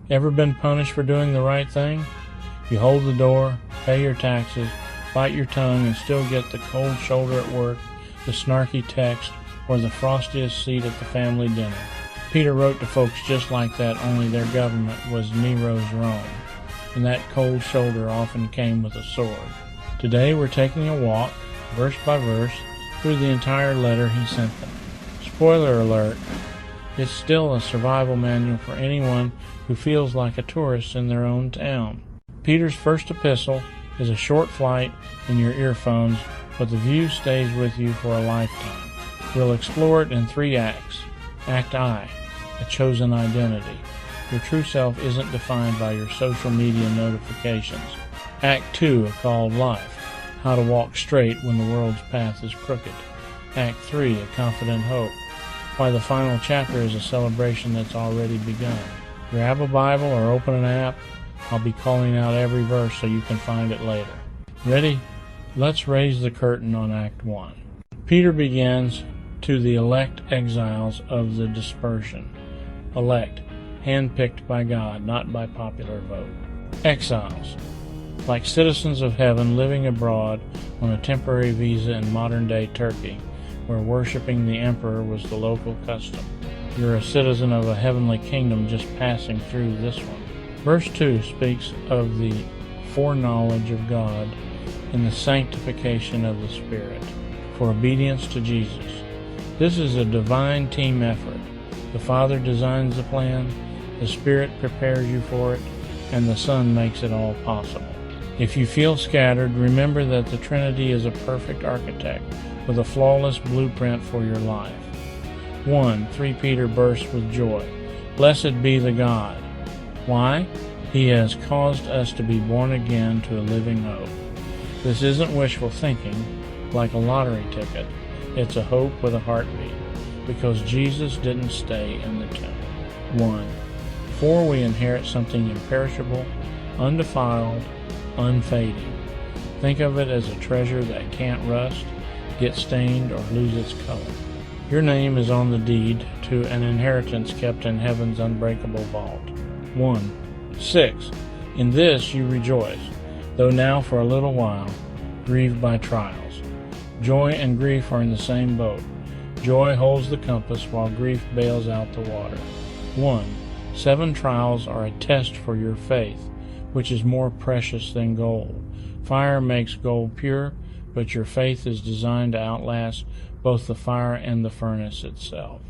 Ever been punished for doing the right thing? You hold the door, pay your taxes, bite your tongue, and still get the cold shoulder at work, the snarky text, or the frostiest seat at the family dinner. Peter wrote to folks just like that, only their government was Nero's Rome, and that cold shoulder often came with a sword. Today we're taking a walk, verse by verse, through the entire letter he sent them. Spoiler alert, it's still a survival manual for anyone who feels like a tourist in their own town. Peter's first epistle is a short flight in your earphones, but the view stays with you for a lifetime. We'll explore it in 3 acts. Act I, a chosen identity. Your true self isn't defined by your social media notifications. Act 2, a called life. How to walk straight when the world's path is crooked. Act 3, a confident hope. Why the final chapter is a celebration that's already begun. Grab a Bible or open an app. I'll be calling out every verse so you can find it later. Ready? Let's raise the curtain on Act 1. Peter begins, to the elect exiles of the dispersion. Elect, handpicked by God, not by popular vote. Exiles, like citizens of heaven living abroad on a temporary visa in modern-day Turkey, where worshiping the emperor was the local custom. You're a citizen of a heavenly kingdom just passing through this one. Verse 2 speaks of the foreknowledge of God and the sanctification of the Spirit for obedience to Jesus. This is a divine team effort. The Father designs the plan, the Spirit prepares you for it, and the Son makes it all possible. If you feel scattered, remember that the Trinity is a perfect architect with a flawless blueprint for your life. 1. 3 Peter bursts with joy. Blessed be the God. Why? He has caused us to be born again to a living hope. This isn't wishful thinking, like a lottery ticket. It's a hope with a heartbeat, because Jesus didn't stay in the tomb. 1. 4. We inherit something imperishable, undefiled, unfading. Think of it as a treasure that can't rust, get stained, or lose its color. Your name is on the deed to an inheritance kept in heaven's unbreakable vault. 1. 6. In this you rejoice, though now for a little while, grieved by trials. Joy and grief are in the same boat. Joy holds the compass while grief bails out the water. 1. 7 trials are a test for your faith, which is more precious than gold. Fire makes gold pure, but your faith is designed to outlast both the fire and the furnace itself.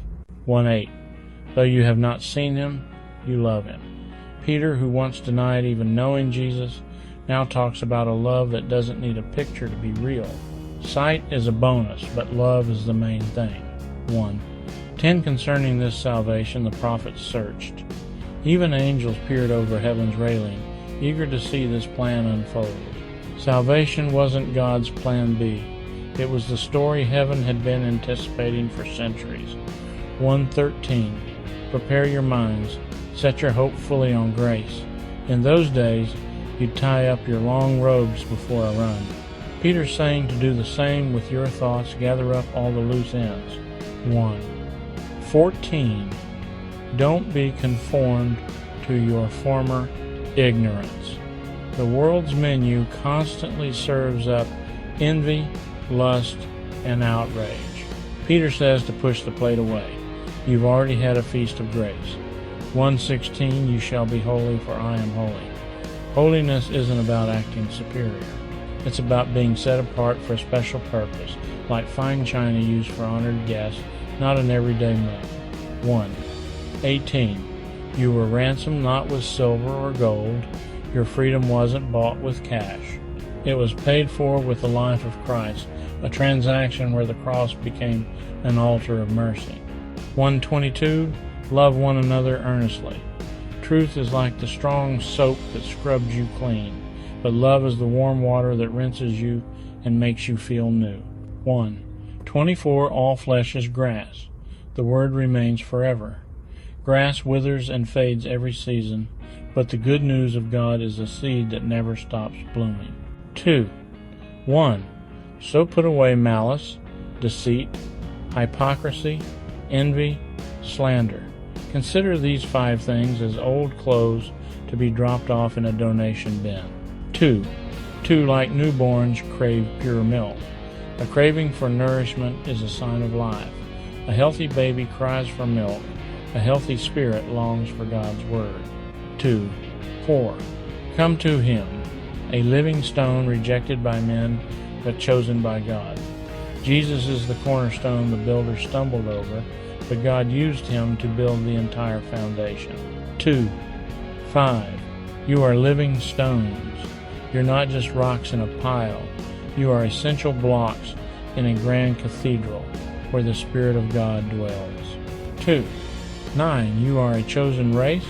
1:8. Though you have not seen him, you love him. Peter, who once denied even knowing Jesus, now talks about a love that doesn't need a picture to be real. Sight is a bonus, but love is the main thing. 1. 10 Concerning this salvation the prophets searched. Even angels peered over heaven's railing, eager to see this plan unfold. Salvation wasn't God's plan B. It was the story heaven had been anticipating for centuries. 1:13. Prepare your minds. Set your hope fully on grace. In those days, you'd tie up your long robes before a run. Peter's saying to do the same with your thoughts. Gather up all the loose ends. 1:14. Don't be conformed to your former ignorance. The world's menu constantly serves up envy, lust, and outrage. Peter says to push the plate away. You've already had a feast of grace. 1:16. You shall be holy, for I am holy. Holiness isn't about acting superior. It's about being set apart for a special purpose, like fine china used for honored guests, not an everyday mug. 1:18. You were ransomed not with silver or gold. Your freedom wasn't bought with cash. It was paid for with the life of Christ, a transaction where the cross became an altar of mercy. 1:22. Love one another earnestly. Truth is like the strong soap that scrubs you clean, but love is the warm water that rinses you and makes you feel new. 1:24. All flesh is grass. The word remains forever. Grass withers and fades every season, but the good news of God is a seed that never stops blooming. 1. So put away malice, deceit, hypocrisy, envy, slander, Consider these 5 things as old clothes to be dropped off in a donation bin. 2. Like newborns crave pure milk. A craving for nourishment is a sign of life. A healthy baby cries for milk. A healthy spirit longs for God's word. 4. Come to him, a living stone rejected by men, but chosen by God. Jesus is the cornerstone the builders stumbled over, but God used him to build the entire foundation. 5. You are living stones. You're not just rocks in a pile. You are essential blocks in a grand cathedral where the Spirit of God dwells. 9. You are a chosen race,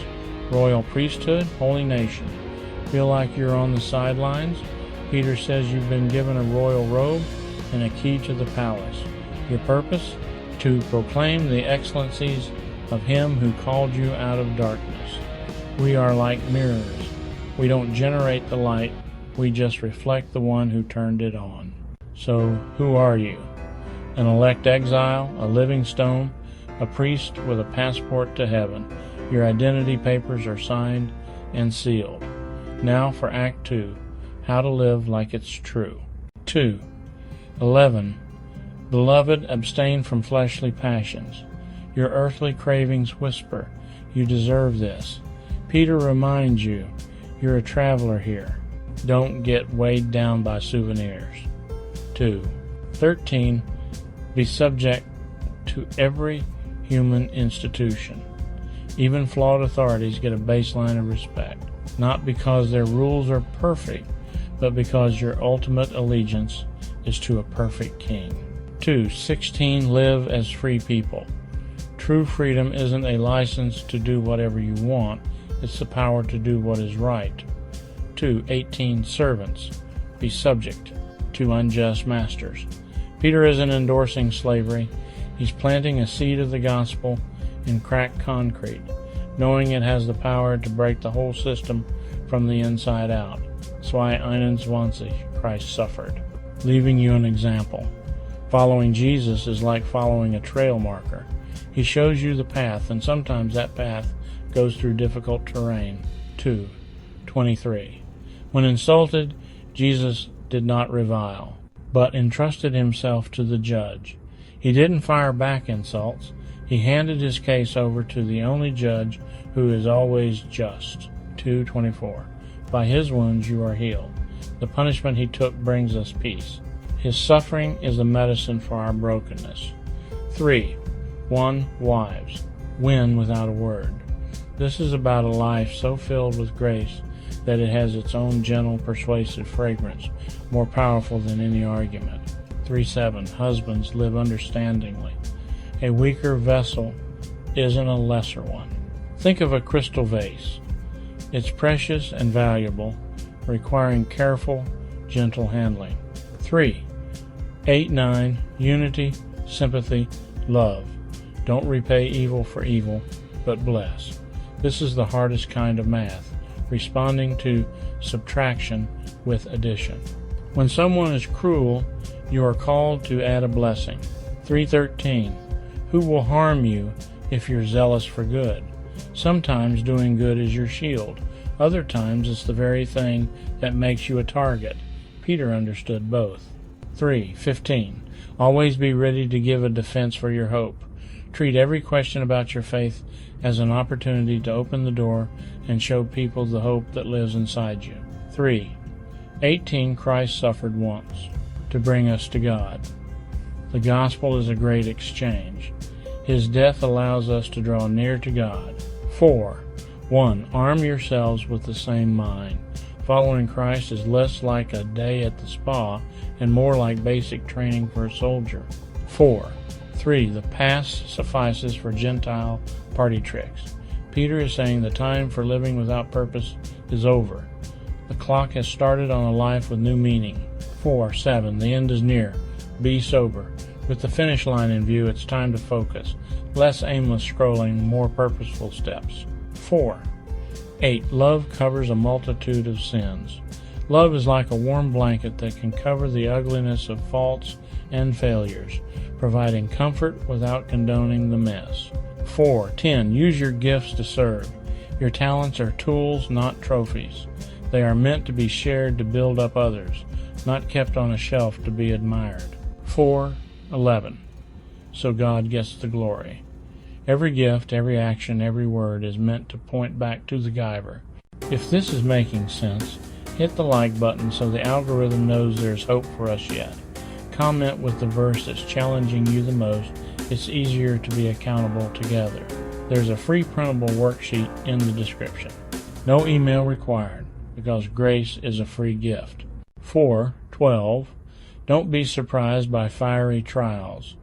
royal priesthood, holy nation. Feel like you're on the sidelines? Peter says you've been given a royal robe and a key to the palace. Your purpose? To proclaim the excellencies of him who called you out of darkness. We are like mirrors. We don't generate the light, we just reflect the one who turned it on. So, who are you? An elect exile, a living stone, a priest with a passport to heaven. Your identity papers are signed and sealed. Now for Act 2, how to live like it's true. 11. Beloved, abstain from fleshly passions. Your earthly cravings whisper, you deserve this. Peter reminds you, you're a traveler here. Don't get weighed down by souvenirs. 13. Be subject to every human institution. Even flawed authorities get a baseline of respect, not because their rules are perfect, but because your ultimate allegiance is to a perfect king. 16. Live as free people. True freedom isn't a license to do whatever you want, it's the power to do what is right. 18. Servants. Be subject to unjust masters. Peter isn't endorsing slavery. He's planting a seed of the gospel in cracked concrete, knowing it has the power to break the whole system from the inside out. That's why 21, Christ suffered, leaving you an example. Following Jesus is like following a trail marker. He shows you the path, and sometimes that path goes through difficult terrain. 23. When insulted, Jesus did not revile, but entrusted himself to the judge. He didn't fire back insults. He handed his case over to the only judge who is always just. 2:24. By his wounds you are healed. The punishment he took brings us peace. His suffering is the medicine for our brokenness. 1. Wives. Win without a word. This is about a life so filled with grace that it has its own gentle, persuasive fragrance, more powerful than any argument. 3:7. Husbands, live understandingly. A weaker vessel isn't a lesser one. Think of a crystal vase. It's precious and valuable, requiring careful, gentle handling. 8-9. Unity, sympathy, love. Don't repay evil for evil, but bless. This is the hardest kind of math, responding to subtraction with addition. When someone is cruel, you are called to add a blessing. 3:13. Who will harm you if you're zealous for good? Sometimes doing good is your shield. Other times it's the very thing that makes you a target. Peter understood both. 3:15. Always be ready to give a defense for your hope. Treat every question about your faith as an opportunity to open the door and show people the hope that lives inside you. 3:18. Christ suffered once to bring us to God. The gospel is a great exchange. His death allows us to draw near to God. 1. Arm yourselves with the same mind. Following Christ is less like a day at the spa and more like basic training for a soldier. 3. The past suffices for Gentile party tricks. Peter is saying the time for living without purpose is over. The clock has started on a life with new meaning. 7. The end is near. Be sober. With the finish line in view, it's time to focus. Less aimless scrolling, more purposeful steps. 8. Love covers a multitude of sins. Love is like a warm blanket that can cover the ugliness of faults and failures, providing comfort without condoning the mess. 4:10. Use your gifts to serve. Your talents are tools, not trophies. They are meant to be shared to build up others, not kept on a shelf to be admired. 4:11. So God gets the glory. Every gift, every action, every word is meant to point back to the giver. If this is making sense, hit the like button so the algorithm knows there's hope for us yet. Comment with the verse that's challenging you the most. It's easier to be accountable together. There's a free printable worksheet in the description. No email required, because grace is a free gift. 4:12. Don't be surprised by fiery trials.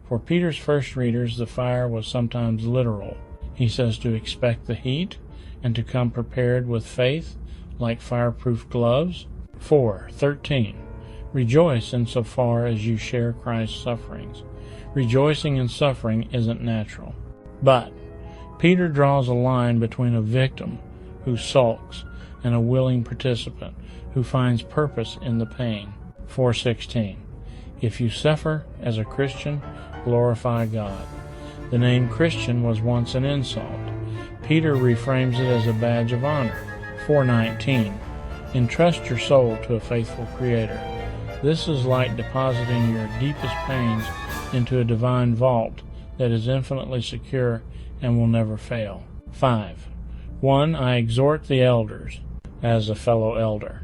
For Peter's first readers, the fire was sometimes literal. He says to expect the heat and to come prepared with faith, like fireproof gloves. 4:13. Rejoice insofar as you share Christ's sufferings. Rejoicing in suffering isn't natural. But Peter draws a line between a victim who sulks and a willing participant who finds purpose in the pain. 4:16. If you suffer as a Christian, glorify God. The name Christian was once an insult. Peter reframes it as a badge of honor. 4:19. Entrust your soul to a faithful Creator. This is like depositing your deepest pains into a divine vault that is infinitely secure and will never fail. 5:1. I exhort the elders as a fellow elder.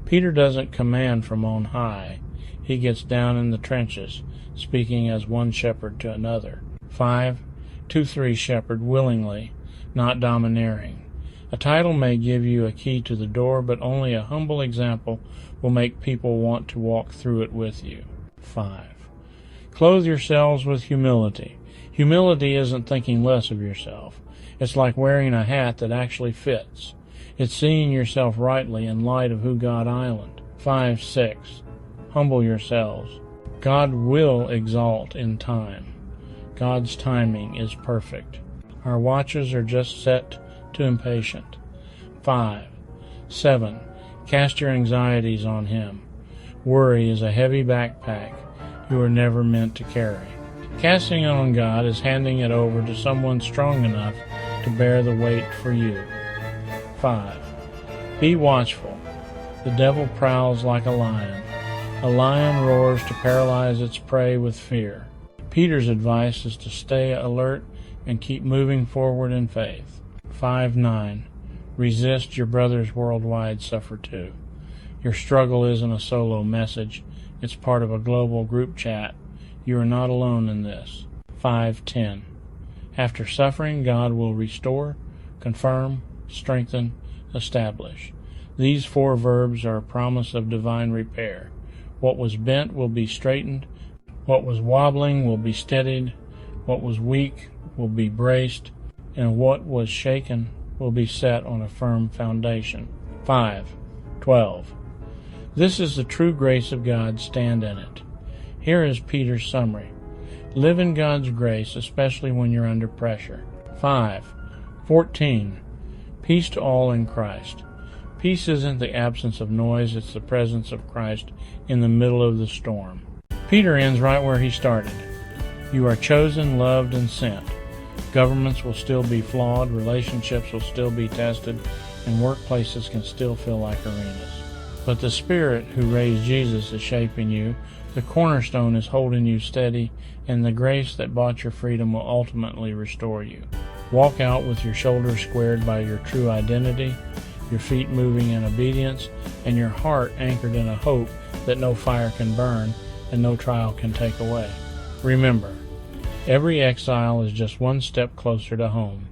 Peter doesn't command from on high. He gets down in the trenches, speaking as one shepherd to another. 5:2-3. Shepherd willingly, not domineering. A title may give you a key to the door, but only a humble example will make people want to walk through it with you. 5. Clothe yourselves with humility. Humility isn't thinking less of yourself. It's like wearing a hat that actually fits. It's seeing yourself rightly in light of who God island. 5:6. Humble yourselves. God will exalt in time. God's timing is perfect. Our watches are just set to impatient. 5:7. Cast your anxieties on Him. Worry is a heavy backpack you are never meant to carry. Casting it on God is handing it over to someone strong enough to bear the weight for you. 5. Be watchful. The devil prowls like a lion. A lion roars to paralyze its prey with fear. Peter's advice is to stay alert and keep moving forward in faith. 5:9. Resist your brothers worldwide suffer too. Your struggle isn't a solo message. It's part of a global group chat. You are not alone in this. 5:10. After suffering, God will restore, confirm, strengthen, establish. These four verbs are a promise of divine repair. What was bent will be straightened. What was wobbling will be steadied. What was weak will be braced. And what was shaken will be set on a firm foundation. 5:12. This is the true grace of God. Stand in it. Here is Peter's summary. Live in God's grace, especially when you're under pressure. 5:14. Peace to all in Christ. Peace isn't the absence of noise, it's the presence of Christ in the middle of the storm. Peter ends right where he started. You are chosen, loved, and sent. Governments will still be flawed, relationships will still be tested, and workplaces can still feel like arenas. But the Spirit who raised Jesus is shaping you, the cornerstone is holding you steady, and the grace that bought your freedom will ultimately restore you. Walk out with your shoulders squared by your true identity, your feet moving in obedience, and your heart anchored in a hope that no fire can burn and no trial can take away. Remember, every exile is just one step closer to home.